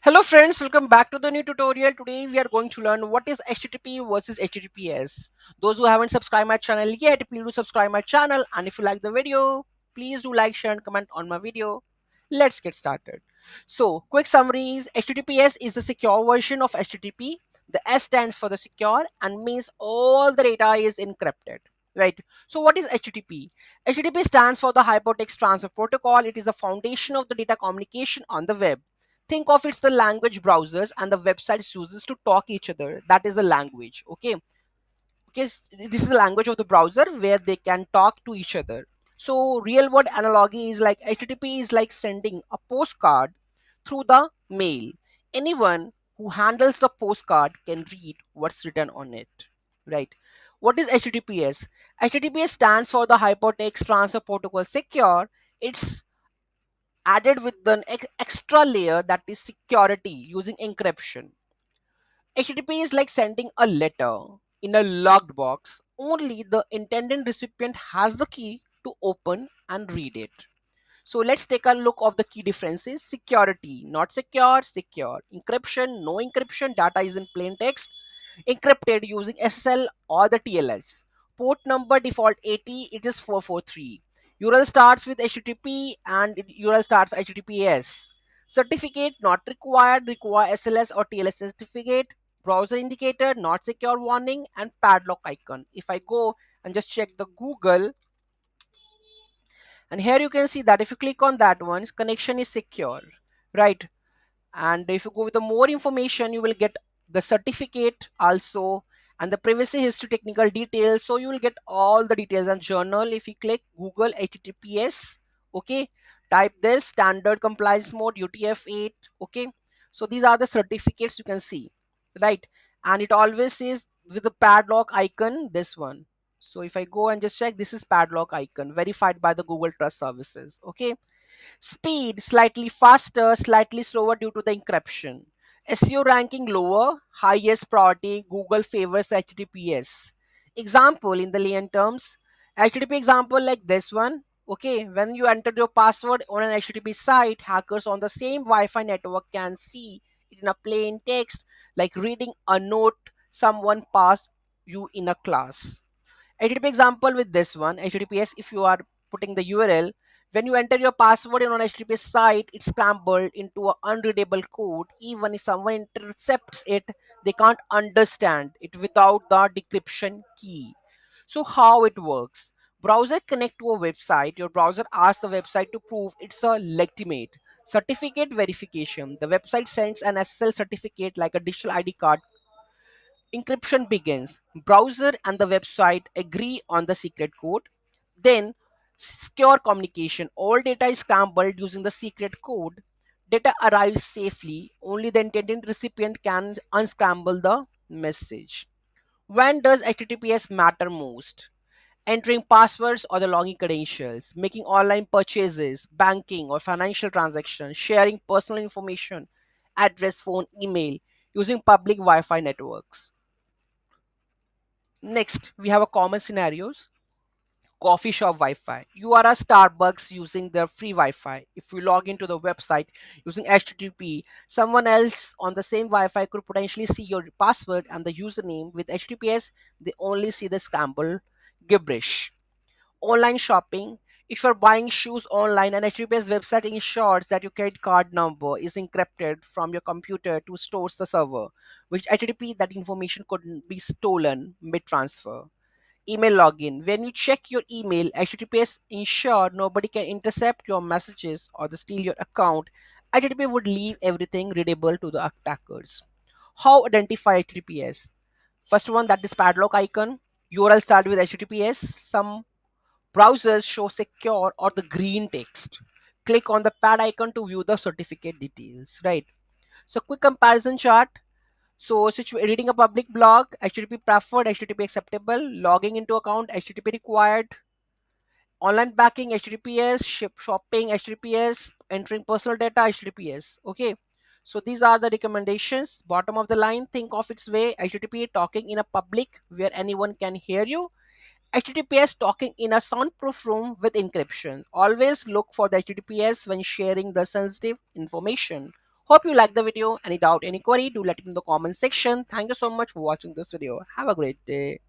Hello friends, welcome back to the new tutorial. Today we are going to learn what is HTTP versus HTTPS. Those who haven't subscribed my channel yet, please do subscribe my channel, and if you like the video, please do like, share and comment on my video. Let's get started. So, quick summary is HTTPS is the secure version of HTTP. The S stands for the secure and means all the data is encrypted. Right. So what is HTTP? HTTP stands for the Hypertext Transfer Protocol. It is the foundation of the data communication on the web. Think of it's the language browsers and the websites uses to talk each other. That is the language. Okay, because this is the language of the browser where they can talk to each other. So real world analogy is like HTTP is like sending a postcard through the mail. Anyone who handles the postcard can read what's written on it, right? What is HTTPS? HTTPS stands for the Hypertext Transfer Protocol Secure. It's added with an extra layer, that is security using encryption. HTTP is like sending a letter in a locked box. Only the intended recipient has the key to open and read it. So let's take a look of the key differences. Security, not secure, secure. Encryption, no encryption, data is in plain text. Encrypted using SSL or the TLS. Port number default 80, it is 443. URL starts with HTTP and URL starts HTTPS. Certificate not required, require SLS or TLS certificate. Browser indicator, not secure warning, and padlock icon. If I go and just check the Google, and here you can see that if you click on that one, connection is secure, right? And if you go with the more information, you will get the certificate also and the privacy history technical details. So you will get all the details and journal. If you click Google HTTPS, okay, type this standard compliance mode UTF-8, okay. So these are the certificates you can see, right? And it always says with the padlock icon, this one. So if I go and just check, this is padlock icon verified by the Google Trust Services, okay. Speed slightly faster, slightly slower due to the encryption. SEO ranking lower, highest priority, Google favors HTTPS. Example in the layman terms, HTTP example like this one. Okay, when you enter your password on an HTTP site, hackers on the same Wi-Fi network can see it in a plain text, like reading a note someone passed you in a class. HTTP example with this one, HTTPS, if you are putting the URL, when you enter your password in an HTTP site, it's scrambled into an unreadable code. Even if someone intercepts it, they can't understand it without the decryption key. So how it works? Browser connect to a website. Your browser asks the website to prove it's a legitimate. Certificate verification. The website sends an SSL certificate like a digital ID card. Encryption begins. Browser and the website agree on the secret code. Then, secure communication. All data is scrambled using the secret code. Data arrives safely. Only the intended recipient can unscramble the message. When does HTTPS matter most? Entering passwords or the login credentials, making online purchases, banking or financial transactions, sharing personal information, address, phone, email, using public Wi-Fi networks. Next, we have a common scenarios. Coffee shop Wi-Fi. You are a Starbucks using their free Wi-Fi. If you log into the website using HTTP, someone else on the same Wi-Fi could potentially see your password and the username. With HTTPS, they only see the scrambled gibberish. Online shopping. If you're buying shoes online, an HTTPS website ensures that your credit card number is encrypted from your computer to stores the server, which HTTP that information could be stolen mid-transfer. Email login. When you check your email, HTTPS ensure nobody can intercept your messages or steal your account. HTTP would leave everything readable to the attackers. How identify HTTPS? First one, that is padlock icon. URL start with HTTPS. Some browsers show secure or the green text. Click on the pad icon to view the certificate details. Right. So quick comparison chart. So, reading a public blog, HTTP preferred, HTTP acceptable, logging into account, HTTP required, online banking, HTTPS, shopping, HTTPS, entering personal data, HTTPS. Okay. So these are the recommendations. Bottom of the line, think of its way, HTTP talking in a public where anyone can hear you. HTTPS talking in a soundproof room with encryption. Always look for the HTTPS when sharing the sensitive information. Hope you like the video. Any doubt, any query, do let me know in the comment section. Thank you so much for watching this video. Have a great day.